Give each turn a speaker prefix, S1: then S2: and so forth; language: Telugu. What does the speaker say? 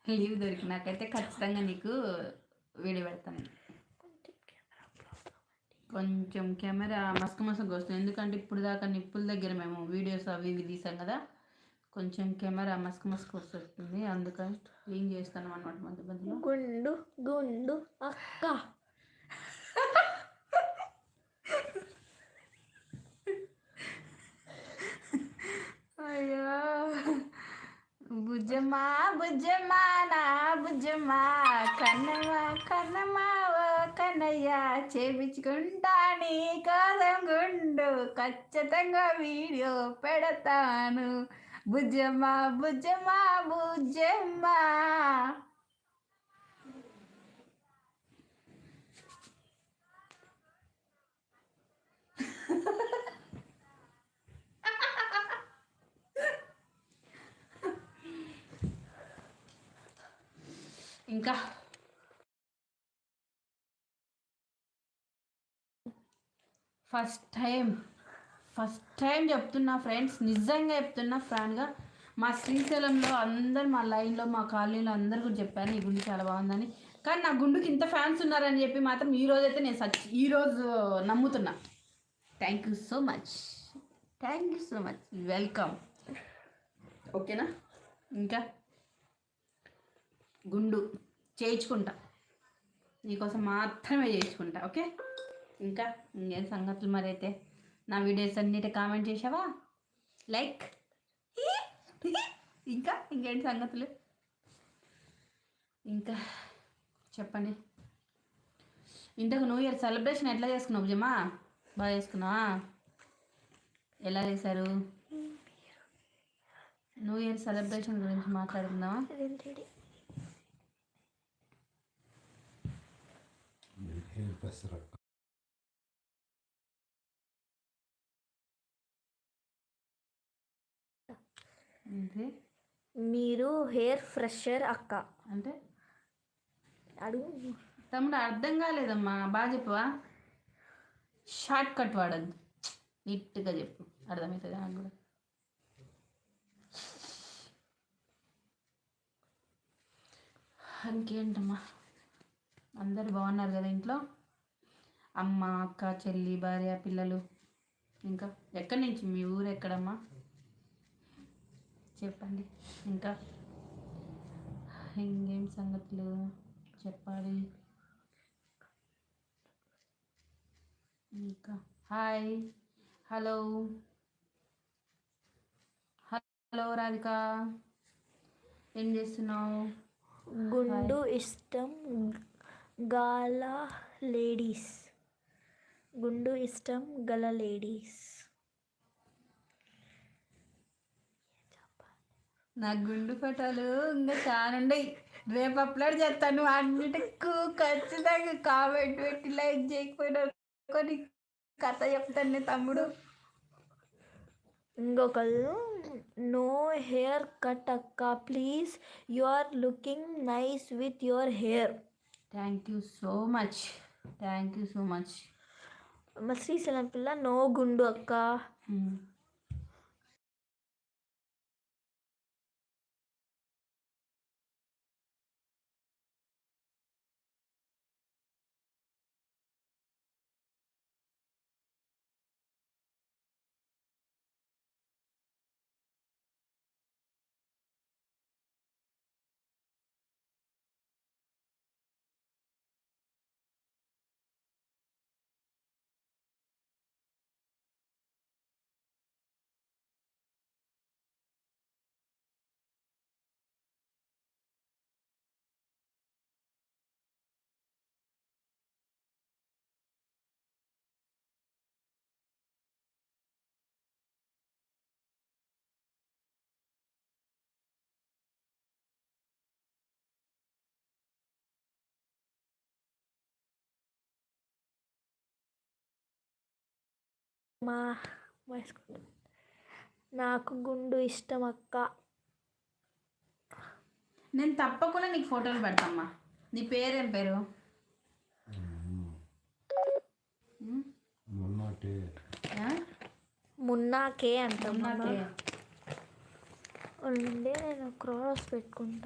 S1: లీవ్ దొరికినాకైతే ఖచ్చితంగా నీకు వీడియో పెడతాను. కొంచెం కెమెరా మసక వస్తుంది, ఎందుకంటే ఇప్పుడు దాకా నిప్పుల దగ్గర మేము వీడియోస్ అవి ఇవి తీసాం కదా, కొంచెం కెమెరా మసక వస్తుంది, అందుకని క్లీన్ చేస్తాను అన్నమాట మధ్య మధ్యలో.
S2: గుండు గుండు అక్క
S1: అయ్యో బుజ్జమ్మా బుజ్జమ్మా నా బుజ్జమ్మా కన్నమ్మా కన్నమ్మా ఓ కన్నయ్య చేపించుకుంటా నీ కోసం గుండు ఖచ్చితంగా వీడియో పెడతాను. బుజ్జమ్మా బుజ్జమ్మా బుజ్జమ్మా. ఇంకా ఫస్ట్ టైం చెప్తున్నా ఫ్రెండ్స్, నిజంగా చెప్తున్నా ఫ్రాన్గా, మా శ్రీశైలంలో అందరు, మా లైన్లో, మా కాలనీలో అందరు కూడా చెప్పారు నీ గుండు చాలా బాగుందని. కానీ నా గుండుకి ఇంత ఫ్యాన్స్ ఉన్నారని చెప్పి మాత్రం ఈరోజైతే నేను ఈరోజు నమ్ముతున్నా. Thank you so much, welcome. ఓకేనా? ఇంకా గుండు చేయించుకుంటా, నీకోసం మాత్రమే చేయించుకుంటా. ఓకే? ఇంకా ఇంకేం సంగతులు? మరి అయితే నా వీడియోస్ అన్నిటి కామెంట్ చేసావా? లైక్. ఇంకా ఇంకేంటి సంగతులు? ఇంకా చెప్పండి. ఇంతకు న్యూ ఇయర్ సెలబ్రేషన్ ఎట్లా చేసుకున్నావు జమా? బాగా చేసుకున్నావా? ఎలా చేశారు? న్యూ ఇయర్ సెలబ్రేషన్ గురించి మాట్లాడుకుందామా?
S2: మీరు హెయిర్ ఫ్రెషర్ అక్క
S1: అంటే
S2: అడుగు
S1: తమ్ముడు, అర్థం కాలేదమ్మా, బాగా చెప్పవా? షార్ట్ కట్ వాడద్దు, నీట్గా చెప్పు, అర్థమవుతుంది నాకు కూడా. ఇంకేంటమ్మా, అందరు బాగున్నారు కదా ఇంట్లో? అమ్మ, అక్క, చెల్లి, భార్య, పిల్లలు. ఇంకా ఎక్కడి నుంచి, మీ ఊరు ఎక్కడమ్మా చెప్పండి. ఇంకా ఇంకేం సంగతులు చెప్పాలి? ఇంకా హాయ్, హలో రాధిక, ఏం చేస్తున్నావు?
S2: గుండు ఇష్టం గల లేడీస్, గుండు ఇష్టం గల లేడీస్.
S1: నా గుండు ఫోటోలు ఇంకా చాలా ఉన్నాయి, రేపు అప్లోడ్ చేస్తాను. అన్నిటికీ ఖచ్చితంగా కామెంట్ పెట్టి లైక్ చేయకపోయినా కొన్ని కథ చెప్తాను తమ్ముడు.
S2: ఇంకొకళ్ళు, నో హెయిర్ కట్ అక్క please, you are looking nice with your hair.
S1: Thank you so much.
S2: మా శ్రీశైలం పిల్ల, నో గుండు అక్క. నాకు గుండు ఇష్టం అక్క.
S1: నేను తప్పకుండా నీకు ఫోటోలు పెడతామ్మా. నీ పేరేం పేరు?
S2: మున్నాకే అంట. నేను క్రాస్ పెట్టుకుంటా.